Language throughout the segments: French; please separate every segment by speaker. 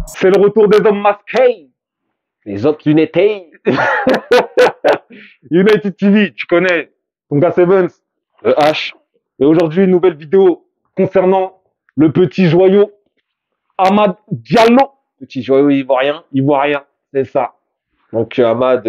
Speaker 1: C'est le retour des hommes masqués. Les autres United. United TV, tu connais. Ton gars Sevens, le H. Et aujourd'hui, une nouvelle vidéo concernant le petit joyau Amad Diallo.
Speaker 2: Petit joyau ivoirien.
Speaker 1: Ivoirien, c'est ça.
Speaker 2: Donc Ahmad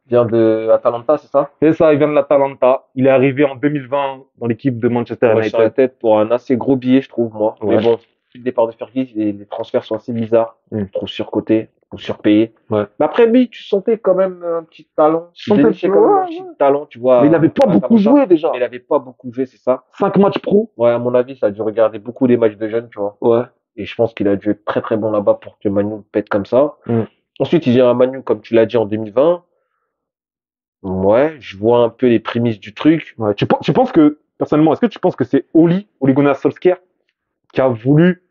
Speaker 2: vient de Atalanta, c'est ça?
Speaker 1: C'est ça, il vient de l'Atalanta. Il est arrivé en 2020 dans l'équipe de Manchester
Speaker 2: Ouais, sur la
Speaker 1: United.
Speaker 2: tête pour un assez gros billet, je trouve, moi.
Speaker 1: Ouais.
Speaker 2: Mais bon, depuis le départ de Fergie, les transferts sont assez bizarres.
Speaker 1: Mm.
Speaker 2: Trop surcotés, ou surpayés.
Speaker 1: Ouais.
Speaker 2: Mais après, lui, tu sentais quand même un petit talent.
Speaker 1: Tu sentais
Speaker 2: dénichais quand même un
Speaker 1: ouais,
Speaker 2: petit talent, tu vois.
Speaker 1: Mais il n'avait pas
Speaker 2: à
Speaker 1: beaucoup
Speaker 2: Atalanta.
Speaker 1: joué déjà.
Speaker 2: Mais il avait pas beaucoup joué, c'est ça.
Speaker 1: 5 matchs pro.
Speaker 2: Ouais, à mon avis, ça a dû regarder beaucoup des matchs de jeunes, tu vois.
Speaker 1: Ouais.
Speaker 2: Et je pense qu'il a dû être très très bon là-bas pour que Manu pète comme ça.
Speaker 1: Mm.
Speaker 2: Ensuite, il vient à Manu, comme tu l'as dit, en 2020. Ouais, je vois un peu les prémices du truc.
Speaker 1: Ouais. Tu penses que, personnellement, est-ce que tu penses que c'est Ole Gunnar Solskjaer qui a voulu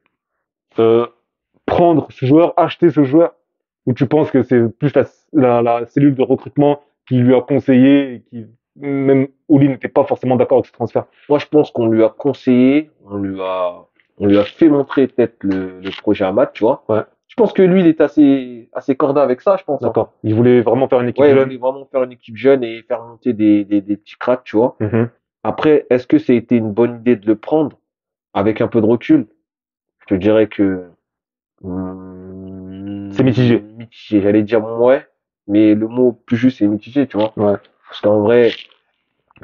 Speaker 1: prendre ce joueur, acheter ce joueur, ou tu penses que c'est plus la cellule de recrutement qui lui a conseillé et qui, même Ole n'était pas forcément d'accord avec ce transfert?
Speaker 2: Moi, je pense qu'on lui a conseillé, on lui a fait montrer peut-être le projet Ahmad, tu vois.
Speaker 1: Ouais.
Speaker 2: Je pense que lui, il est assez corda avec ça, je pense. Hein.
Speaker 1: D'accord. Il voulait vraiment faire une équipe
Speaker 2: Ouais, il
Speaker 1: jeune.
Speaker 2: voulait vraiment faire une équipe jeune et faire monter des petits cracks, tu vois.
Speaker 1: Mhm.
Speaker 2: Après, est-ce que ça a été une bonne idée de le prendre avec un peu de recul? Je te dirais que
Speaker 1: C'est mitigé.
Speaker 2: Mitigé. J'allais dire ouais, mais le mot plus juste c'est mitigé, tu vois.
Speaker 1: Ouais.
Speaker 2: Parce qu'en vrai,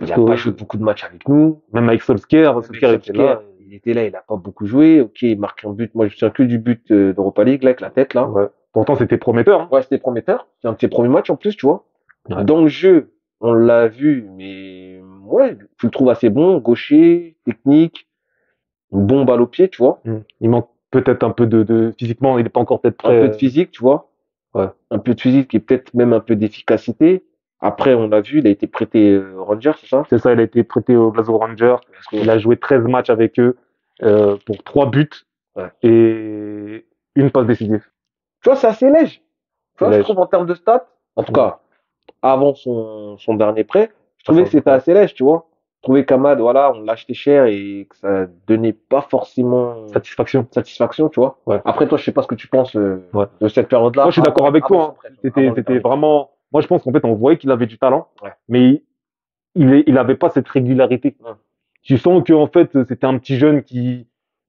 Speaker 2: il a
Speaker 1: que-
Speaker 2: pas joué beaucoup de matchs avec nous.
Speaker 1: Même avec Solskjaer, Solskjaer était là.
Speaker 2: Il était là, il a pas beaucoup joué. Ok, il marque un but. Moi, je me souviens que du but d'Europa League, là, avec la tête, là.
Speaker 1: Ouais. Pourtant, c'était prometteur. Hein.
Speaker 2: Ouais, c'était prometteur. C'est un de ses premiers matchs, en plus, tu vois.
Speaker 1: Ouais.
Speaker 2: Dans le jeu, on l'a vu, mais ouais, tu le trouves assez bon, gaucher, technique, bon balle au pied, tu vois.
Speaker 1: Il manque peut-être un peu physiquement, il n'est pas encore peut-être prêt.
Speaker 2: Un peu de physique, tu vois.
Speaker 1: Ouais.
Speaker 2: Un peu de physique et peut-être même un peu d'efficacité. Après, on l'a vu, il a été prêté Rangers, c'est ça?
Speaker 1: C'est ça, il a été prêté au Glasgow Rangers. Il a joué 13 matchs avec eux pour 3 buts
Speaker 2: Ouais.
Speaker 1: et une passe décisive.
Speaker 2: Tu vois, c'est assez léger. Tu vois, je
Speaker 1: Léger.
Speaker 2: trouve en termes de stats, en tout cas, avant son dernier prêt, je trouvais
Speaker 1: Ça,
Speaker 2: que c'était assez léger, tu vois. Je trouvais qu'Amad, voilà, on l'a acheté cher et que ça donnait pas forcément
Speaker 1: Satisfaction.
Speaker 2: satisfaction, tu vois.
Speaker 1: Ouais.
Speaker 2: Après, toi, je sais pas ce que tu penses
Speaker 1: Ouais.
Speaker 2: de cette période-là.
Speaker 1: Moi, je suis d'accord avec
Speaker 2: Avant
Speaker 1: toi.
Speaker 2: son
Speaker 1: Hein.
Speaker 2: prêt, tu vois, avant le
Speaker 1: C'était
Speaker 2: dernier.
Speaker 1: vraiment. Moi, je pense qu'en fait, on voyait qu'il avait du talent,
Speaker 2: Ouais.
Speaker 1: mais il avait pas cette régularité.
Speaker 2: Ouais.
Speaker 1: Tu sens que en fait, c'était un petit jeune qui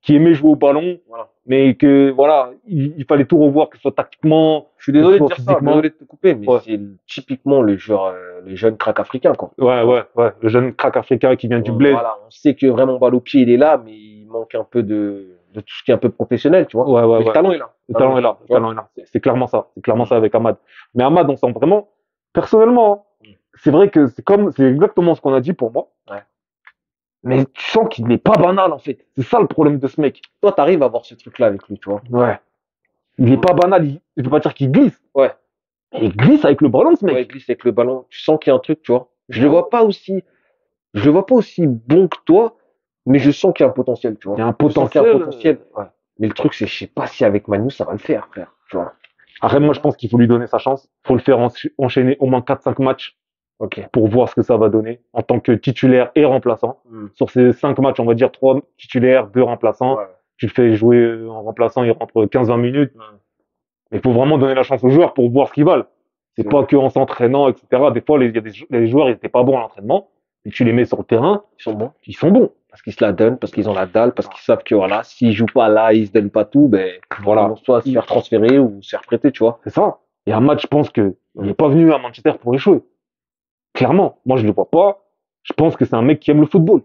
Speaker 1: aimait jouer au ballon,
Speaker 2: Voilà.
Speaker 1: mais que voilà, il fallait tout revoir, que ce soit tactiquement.
Speaker 2: Je suis désolé de
Speaker 1: soit
Speaker 2: dire ça,
Speaker 1: physiquement.
Speaker 2: désolé de te couper, mais
Speaker 1: Ouais.
Speaker 2: c'est typiquement le joueur, le jeune crack africain, quoi.
Speaker 1: Ouais. Le jeune crack africain qui vient du bled.
Speaker 2: Voilà, on sait que vraiment balle au pied, il est là, mais il manque un peu de tout ce qui est un peu professionnel, tu vois.
Speaker 1: Ouais.
Speaker 2: Mais le talent est là.
Speaker 1: Le talent est là. Le
Speaker 2: Tu vois.
Speaker 1: talent est là. C'est clairement ça. C'est clairement ça avec Amad. Mais Amad, on sent vraiment, personnellement, c'est vrai que c'est exactement ce qu'on a dit pour moi.
Speaker 2: Ouais.
Speaker 1: Mais tu sens qu'il n'est pas banal, en fait. C'est ça le problème de ce mec.
Speaker 2: Toi, t'arrives à voir ce truc-là avec lui, tu vois.
Speaker 1: Ouais. Il n'est pas banal. Je veux pas dire qu'il glisse.
Speaker 2: Ouais.
Speaker 1: Mais il glisse avec le ballon, ce mec.
Speaker 2: Ouais, il glisse avec le ballon. Tu sens qu'il y a un truc, tu vois. Je le vois pas aussi bon que toi, mais je sens qu'il y a un potentiel, tu vois.
Speaker 1: Il y a un
Speaker 2: Je sens qu'il y a un potentiel.
Speaker 1: Ouais.
Speaker 2: Mais le truc, c'est, je sais pas si avec Manu, ça va le faire, frère, tu vois.
Speaker 1: Après, moi, je pense qu'il faut lui donner sa chance. Il faut le faire enchaîner au moins 4-5 matchs
Speaker 2: Ok.
Speaker 1: pour voir ce que ça va donner en tant que titulaire et remplaçant.
Speaker 2: Mm.
Speaker 1: Sur ces 5 matchs, on va dire 3 titulaires, 2 remplaçants.
Speaker 2: Ouais.
Speaker 1: Tu le fais jouer en remplaçant, il rentre 15-20 minutes. Mais il faut vraiment donner la chance aux joueurs pour voir ce qu'ils valent. C'est
Speaker 2: C'est
Speaker 1: pas que en s'entraînant, etc. Des fois, il y a les joueurs, ils étaient pas bons à l'entraînement. Et tu les mets sur le terrain,
Speaker 2: Ils sont bons.
Speaker 1: ils sont bons.
Speaker 2: Parce qu'ils se la donnent, parce qu'ils ont la dalle, parce qu'ils savent que voilà, s'ils jouent pas là, ils se donnent pas tout, ben,
Speaker 1: Voilà.
Speaker 2: ils vont soit se faire transférer ou se faire prêter, tu vois.
Speaker 1: C'est ça. Et un match, je pense que il n'est pas venu à Manchester pour échouer. Clairement. Moi, je le vois pas. Je pense que c'est un mec qui aime le football.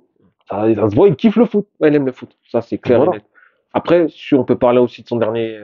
Speaker 1: Ça se voit, il kiffe le foot.
Speaker 2: Ouais, il aime le foot. Ça, c'est clair.
Speaker 1: Voilà.
Speaker 2: Et net. Après, si on peut parler aussi de
Speaker 1: Son dernier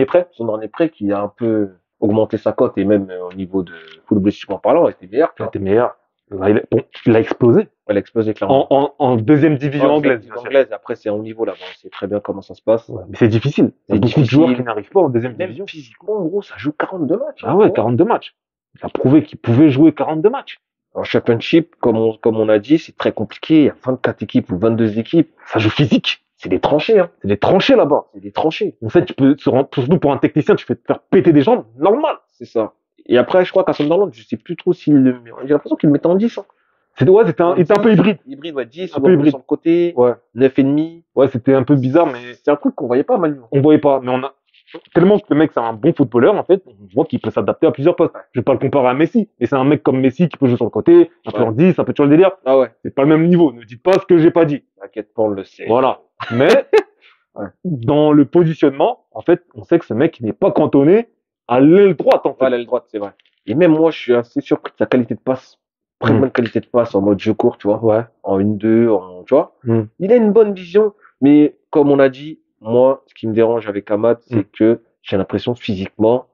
Speaker 1: prêt.
Speaker 2: son dernier prêt qui a un peu augmenté sa cote et même au niveau de footballistiquement parlant, il était meilleur. Tu
Speaker 1: Il
Speaker 2: vois.
Speaker 1: était meilleur. Bon, il a explosé.
Speaker 2: Elle a explosé clairement.
Speaker 1: En deuxième division
Speaker 2: Ouais,
Speaker 1: anglaise.
Speaker 2: c'est
Speaker 1: bien sûr.
Speaker 2: anglaise. Après, c'est en niveau là-bas. On sait très bien comment ça se passe.
Speaker 1: Ouais, mais c'est difficile. Il y a
Speaker 2: C'est
Speaker 1: beaucoup de
Speaker 2: difficile.
Speaker 1: joueurs qui n'arrivent pas en deuxième
Speaker 2: Même
Speaker 1: division.
Speaker 2: physiquement, en gros, ça joue 42 matchs.
Speaker 1: Ah ouais, 42 matchs. Il a prouvé qu'il pouvait jouer 42 matchs.
Speaker 2: En championship, comme on a dit, c'est très compliqué. Il y a 24 équipes ou 22 équipes.
Speaker 1: Ça joue physique.
Speaker 2: C'est des tranchées, hein.
Speaker 1: C'est des tranchées là-bas.
Speaker 2: C'est des tranchées.
Speaker 1: En fait, tu peux surtout pour un technicien, tu peux te faire péter des jambes, normal.
Speaker 2: C'est ça. Et après, je crois qu'à Sunderland, je sais plus trop s'il le met. J'ai l'impression qu'il le mettait en 10, hein.
Speaker 1: Ouais, il était un peu hybride.
Speaker 2: Hybride, ouais, 10,
Speaker 1: Un
Speaker 2: on
Speaker 1: peu
Speaker 2: va
Speaker 1: hybride.
Speaker 2: sur le côté,
Speaker 1: Ouais.
Speaker 2: 9,5.
Speaker 1: Ouais, c'était un peu bizarre, mais
Speaker 2: C'est un truc qu'on voyait pas Manu.
Speaker 1: on voyait pas. Mais tellement que le mec, c'est un bon footballeur, en fait, on voit qu'il peut s'adapter à plusieurs postes. Je vais pas le comparer à Messi, mais c'est un mec comme Messi qui peut jouer sur le côté, un peu
Speaker 2: Ouais.
Speaker 1: en 10, un peu sur le délire.
Speaker 2: Ah ouais,
Speaker 1: C'est pas le même niveau. Ne dites pas ce que j'ai pas dit.
Speaker 2: t'inquiète pas, on le sait.
Speaker 1: Voilà. Mais,
Speaker 2: Ouais.
Speaker 1: dans le positionnement, en fait, on sait que ce mec n'est pas cantonné à l'aile droite, en fait.
Speaker 2: Ouais, l'aile droite, c'est vrai. Et même moi, je suis assez surpris de sa qualité de passe. Très bonne qualité de passe en mode jeu court, tu vois.
Speaker 1: Ouais.
Speaker 2: En 1-2, tu vois. Il a une bonne vision, mais comme on a dit, moi, ce qui me dérange avec Amad, c'est que j'ai l'impression physiquement,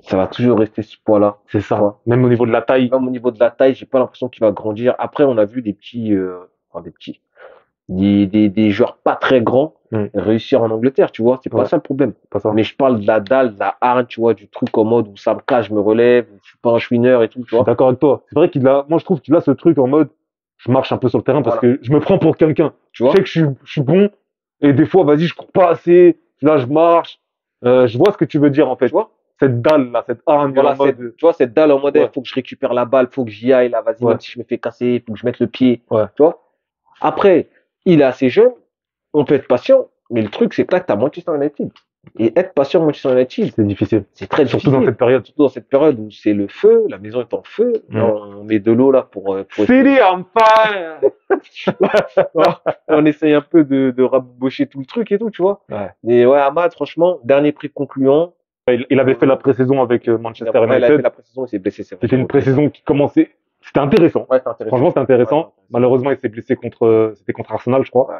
Speaker 2: ça va toujours rester ce poids-là.
Speaker 1: C'est ça.
Speaker 2: Ouais.
Speaker 1: Même au niveau de la taille.
Speaker 2: Même au niveau de la taille, j'ai pas l'impression qu'il va grandir. Après, on a vu des joueurs pas très grands réussir en Angleterre, tu vois. C'est pas ça le problème.
Speaker 1: Pas ça.
Speaker 2: Mais je parle de la dalle, de la hargne, tu vois, du truc en mode où ça me cache, je me relève, je suis pas un chouineur et tout, tu
Speaker 1: Je
Speaker 2: vois.
Speaker 1: suis d'accord avec toi. C'est vrai moi, je trouve qu'il a ce truc en mode, je marche un peu sur le terrain parce que je me prends pour quelqu'un.
Speaker 2: Tu vois.
Speaker 1: Je sais que je suis bon, et des fois, vas-y, je cours pas assez, là, je marche. Je vois ce que tu veux dire, en fait.
Speaker 2: Tu vois.
Speaker 1: Cette dalle, là, cette hargne
Speaker 2: Voilà,
Speaker 1: en mode.
Speaker 2: tu vois, cette dalle en mode, faut que je récupère la balle, faut que j'y aille, là, vas-y, même si je me fais casser, faut que je mette le pied.
Speaker 1: Ouais.
Speaker 2: Tu vois. Après, il est assez jeune, on peut être patient, mais le truc, c'est que là, t'as Manchester United. Et être patient à Manchester United,
Speaker 1: c'est difficile.
Speaker 2: C'est très difficile.
Speaker 1: Surtout dans cette période.
Speaker 2: Surtout dans cette période où c'est le feu, la maison est en feu. Là, on met de l'eau là pour
Speaker 1: City on fire!
Speaker 2: on essaye un peu de rabocher tout le truc et tout, tu vois.
Speaker 1: Ouais.
Speaker 2: Et ouais, Amad, franchement, dernier prix concluant.
Speaker 1: Il avait fait la pré-saison avec Manchester United.
Speaker 2: Il a fait la pré-saison, il s'est blessé.
Speaker 1: C'était une pré-saison qui commençait. C'était intéressant.
Speaker 2: Ouais, c'était intéressant.
Speaker 1: Franchement, c'était intéressant.
Speaker 2: Ouais,
Speaker 1: malheureusement, il s'est blessé c'était contre Arsenal, je crois.
Speaker 2: Ouais.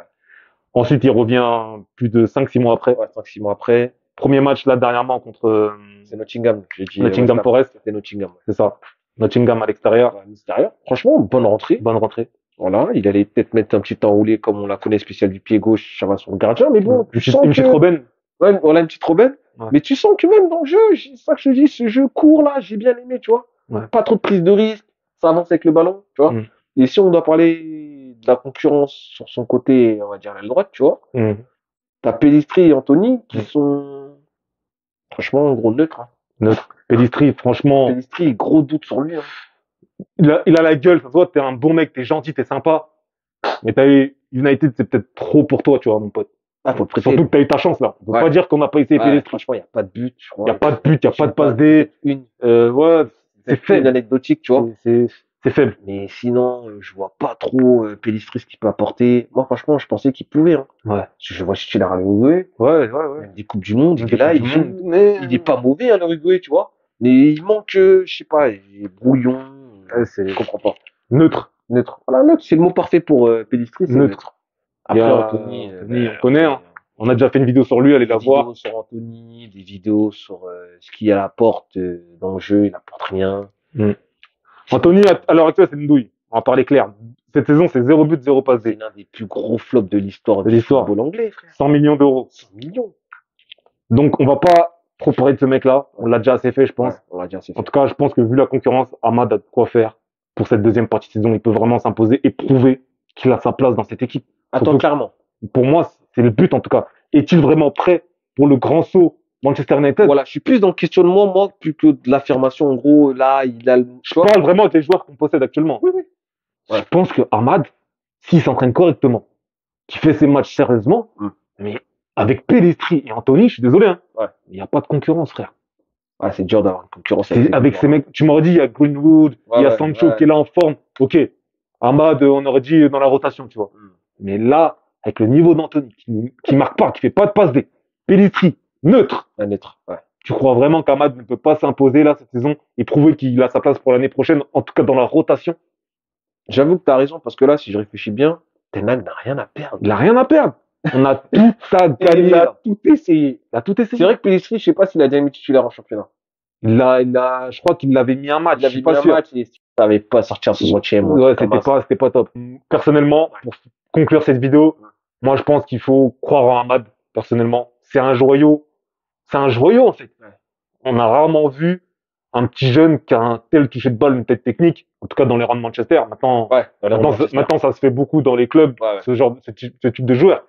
Speaker 1: Ensuite, il revient plus de 5-6 mois après.
Speaker 2: Ouais, 5-6 mois après.
Speaker 1: Premier match, là, dernièrement, contre
Speaker 2: c'est Nottingham. J'ai dit,
Speaker 1: Nottingham Forest.
Speaker 2: C'était Nottingham.
Speaker 1: C'est ça. Nottingham à l'extérieur.
Speaker 2: Ouais, à l'extérieur. Franchement, bonne rentrée.
Speaker 1: Bonne rentrée.
Speaker 2: Voilà, il allait peut-être mettre un petit enroulé comme on la connaît, spécial du pied gauche, ça va sur le gardien, mais bon.
Speaker 1: Une petite Robben.
Speaker 2: Ouais, voilà, une petite Robben.
Speaker 1: Ouais.
Speaker 2: Mais tu sens que même dans le jeu, c'est ça que je te dis, ce jeu court là, j'ai bien aimé, tu vois.
Speaker 1: Ouais.
Speaker 2: Pas trop de prise de risque, ça avance avec le ballon, tu vois. Et si on doit parler de la concurrence sur son côté, on va dire l'aile droite, tu vois. T'as Pellistri et Anthony qui sont, franchement, gros neutre. Hein.
Speaker 1: Neutre. Pellistri, franchement.
Speaker 2: Pellistri, gros doute sur lui. Hein.
Speaker 1: Il a la gueule, ça se voit, t'es un bon mec, t'es gentil, t'es sympa. Mais United, c'est peut-être trop pour toi, tu vois, mon pote.
Speaker 2: Ah, faut le prêter.
Speaker 1: Surtout que t'as eu ta chance, là. On peut pas dire qu'on n'a pas essayé Pellistri.
Speaker 2: Franchement, il n'y a pas de but, je crois.
Speaker 1: Il n'y a pas de but, il n'y a pas de passe D. Ouais, c'est faible.
Speaker 2: Anecdotique, tu vois.
Speaker 1: C'est faible.
Speaker 2: Mais sinon, je vois pas trop Pellistri ce qu'il peut apporter. Moi, franchement, je pensais qu'il pouvait. Hein.
Speaker 1: Ouais.
Speaker 2: Je vois titulaire à l'Uruguay.
Speaker 1: Ouais.
Speaker 2: Même des Coupes du Monde, il est là, il est pas mauvais à l'Uruguay, tu vois. Mais il manque, je sais pas, il est brouillon. Je comprends pas.
Speaker 1: Neutre.
Speaker 2: Voilà, neutre, c'est le mot parfait pour Pellistri, c'est neutre.
Speaker 1: Après, Anthony, on connaît, hein. On a déjà fait une vidéo sur lui, allez la voir.
Speaker 2: Des vidéos sur Anthony, des vidéos sur ce qu'il apporte dans le jeu, il apporte rien.
Speaker 1: Anthony, à l'heure actuelle, c'est une douille. On va parler clair. Cette saison, c'est 0 but, 0 passe D.
Speaker 2: C'est l'un des plus gros flops de l'histoire du football anglais, frère.
Speaker 1: 100 millions d'euros.
Speaker 2: 100 millions.
Speaker 1: Donc, on va pas trop parler de ce mec-là. On l'a déjà assez fait, je pense.
Speaker 2: Ouais, on l'a déjà assez fait.
Speaker 1: En tout cas, je pense que vu la concurrence, Amad a de quoi faire pour cette deuxième partie de saison. Il peut vraiment s'imposer et prouver qu'il a sa place dans cette équipe.
Speaker 2: Attends, clairement.
Speaker 1: Pour moi, c'est le but, en tout cas. Est-il vraiment prêt pour le grand saut Manchester United?
Speaker 2: Voilà, je suis plus dans le questionnement, moi, plus que de l'affirmation. En gros, là, il a le...
Speaker 1: Je parle vraiment des joueurs qu'on possède actuellement.
Speaker 2: Oui.
Speaker 1: Ouais. Je pense que Amad, s'il s'entraîne correctement, qu'il fait ses matchs sérieusement, mais avec Pellistri et Anthony, je suis désolé, hein.
Speaker 2: Ouais.
Speaker 1: Il n'y a pas de concurrence, frère.
Speaker 2: Ah, c'est dur d'avoir une concurrence
Speaker 1: avec ces mecs. Tu m'aurais dit, il y a Greenwood, il y a Sancho qui est là en forme. Ok. Amad, on aurait dit dans la rotation, tu vois. Mais là, avec le niveau d'Anthony, qui marque pas, qui fait pas de passe D, Pellistri, neutre.
Speaker 2: Neutre, ouais.
Speaker 1: Tu crois vraiment qu'Amad ne peut pas s'imposer là cette saison et prouver qu'il a sa place pour l'année prochaine, en tout cas dans la rotation?
Speaker 2: J'avoue que tu as raison, parce que là, si je réfléchis bien, Ten Hag n'a rien à perdre.
Speaker 1: Il a rien à perdre. On a tout à gagner.
Speaker 2: Il a tout essayé.
Speaker 1: C'est
Speaker 2: vrai que Pellistri, je sais pas s'il a déjà mis titulaire en championnat.
Speaker 1: Je crois qu'il l'avait mis un match.
Speaker 2: Il avait mis un match et il savait pas sortir son 60e.
Speaker 1: Ouais, c'était pas top. Personnellement, pour conclure cette vidéo, moi, je pense qu'il faut croire en Amad, personnellement. C'est un joyau, en fait. Ouais. On a rarement vu un petit jeune qui a un tel toucher de balle, une telle technique, en tout cas dans les rangs de Manchester. Maintenant, ça se fait beaucoup dans les clubs, ce type de joueur.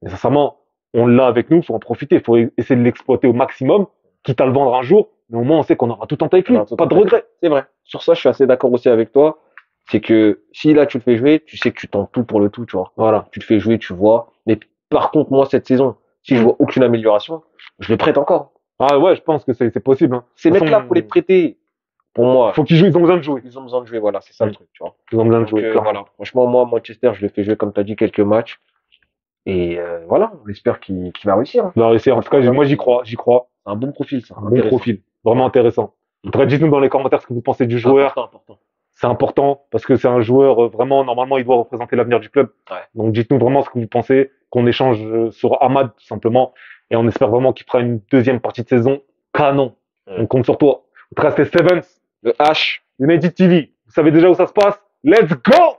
Speaker 1: Et sincèrement, on l'a avec nous, faut en profiter, faut essayer de l'exploiter au maximum, quitte à le vendre un jour, mais au moins on sait qu'on aura tout tenté avec lui, pas de regret.
Speaker 2: C'est vrai. Sur ça, je suis assez d'accord aussi avec toi. c'est que si là tu le fais jouer, tu sais que tu tentes tout pour le tout, tu vois.
Speaker 1: Voilà.
Speaker 2: Tu le fais jouer, tu vois. Mais par contre, moi, cette saison, si je vois aucune amélioration, je le prête encore.
Speaker 1: Ah ouais, je pense que c'est possible. Hein.
Speaker 2: Ces mecs-là, pour les prêter, pour moi,
Speaker 1: faut qu'ils jouent, ils ont besoin de jouer.
Speaker 2: Ils ont besoin de jouer, voilà, c'est ça le truc, tu vois.
Speaker 1: Ils ont besoin de jouer.
Speaker 2: Voilà. Franchement, moi, Manchester, je le fais jouer, comme tu as dit, quelques matchs. Et voilà, on espère qu'il va réussir. Hein.
Speaker 1: Il va réussir. En tout cas, moi, j'y crois. C'est
Speaker 2: un bon profil, ça.
Speaker 1: Un bon profil. Vraiment intéressant. En tout cas, dites-nous dans les commentaires ce que vous pensez du joueur.
Speaker 2: Important.
Speaker 1: C'est important parce que c'est un joueur, vraiment, normalement, il doit représenter l'avenir du club.
Speaker 2: Ouais.
Speaker 1: Donc, dites-nous vraiment ce que vous pensez, qu'on échange sur Ahmad, tout simplement. Et on espère vraiment qu'il fera une deuxième partie de saison canon. On compte sur toi. En tout cas, c'était Stevens,
Speaker 2: le H,
Speaker 1: United TV. Vous savez déjà où ça se passe. Let's go!